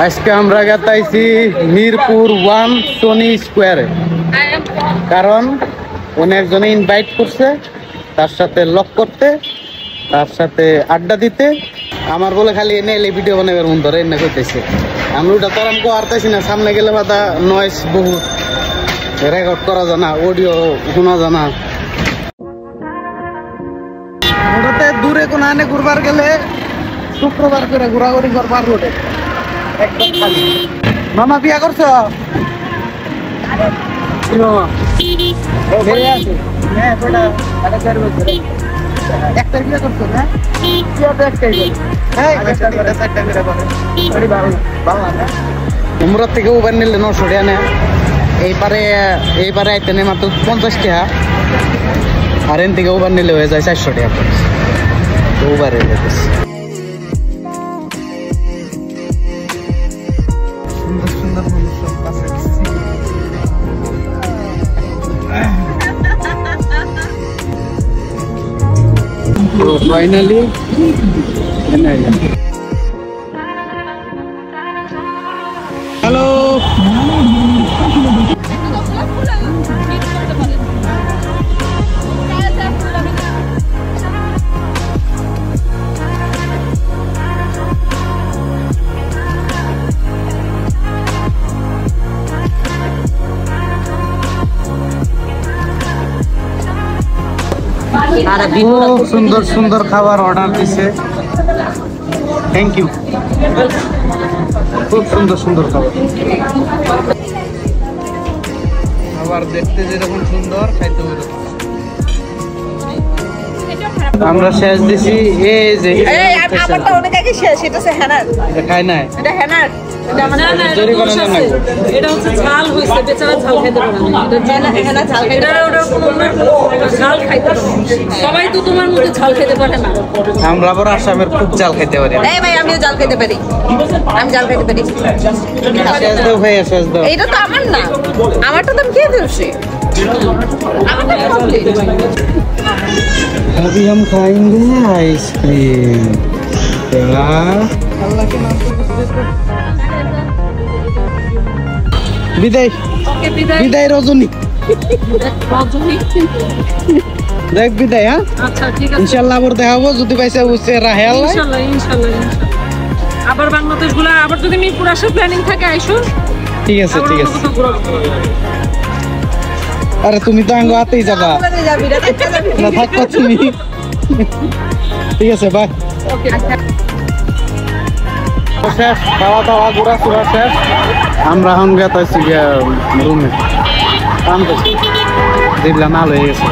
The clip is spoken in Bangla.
আজকে আমরা গেতাইছি মিরপুর 1 টনি স্কোয়ারে, কারণ উনি একজনে ইনভাইট করছে তার সাথে লক করতে, তার সাথে আড্ডা দিতে। আমার বলে খালি এনে এলে ভিডিও বানাবার মন ধরে এনে করতেছে। আমি ওটা তো আমি পারতেছি না, সামনে গেলে বাদা নয়েস বহুত, রেকর্ড করা জানা, অডিও শোনা জানা। ওটাতে দূরে কোন আনে ঘুরবার গেলে শুক্রবার করে ঘোরাঘুরি করবার রোডে একদম খালি। মামা বিয়া করছো? একটা বিয়া করছো না? উমরার থেকে উবার নিলে 900 টাকা নেয়। এইবারে আইতে নেই মাত্র 50 টাকা, আর এন থেকে উবার নিলে হয়ে যায় 400 টাকা। উবারে সুন্দর সুন্দর মানুষ আছে। তো ফাইনালি হ্যালো, সুন্দর সুন্দর খাবার অর্ডার দিছে, থ্যাংক ইউ। খুব সুন্দর সুন্দর খাবার, খাবার দেখতে যেরকম সুন্দর খাইতে ওইরকম। আমরা শেষ দিছি এই যে আমারটা অনেক আগে শেষ, এটা হচ্ছে হেনার, এটা খাই নাই, এটা হেনার, এটা মানে জরিমানা না, এটা হচ্ছে ঝাল হইছে, বেচারা ঝাল খাইতে পারে না। এটা হেনা ঝাল খাইতে, এটা ওটা ঝাল খাইতে পারে। সবাই তো তোমার মতো ঝাল খেতে পারে না। আমরা আবার আসামের খুব জাল খাইতে পারি। এই ভাই আমিও জাল খেতে পারি, আমি জাল খেতে পারি। শেষ দাও ভাই, শেষ দাও। এইটা তো আমার না, আমারটা তো আমি খেয়ে ফেলছি, আমারটা কমপ্লিট। अभी हम खाएंगे आइसक्रीम। বিদায় বিদায় রজনী, দেখ বিদায়। হ্যাঁ আচ্ছা ঠিক আছে, ইনশাআল্লাহ আবার দেখা হবো যদি পাইছে বুঝছে রাহে আল্লাহ। ইনশাআল্লাহ ইনশাআল্লাহ ইনশাআল্লাহ। আবার বাংলাদেশ গুলা আবার যদি মিরপুর আসার প্ল্যানিং থাকে আইসো। ঠিক আছে ঠিক আছে। আরে তুমি তো আঙ্গ হাতেই যাবা না, থাকবা তুমি। ঠিক আছে বাই। শেষ খাওয়া দাওয়া ঘোরা চোরা শেষ, আমরা এখন গেতাছি রুমে, দেখলাম আলো হয়ে গেছে।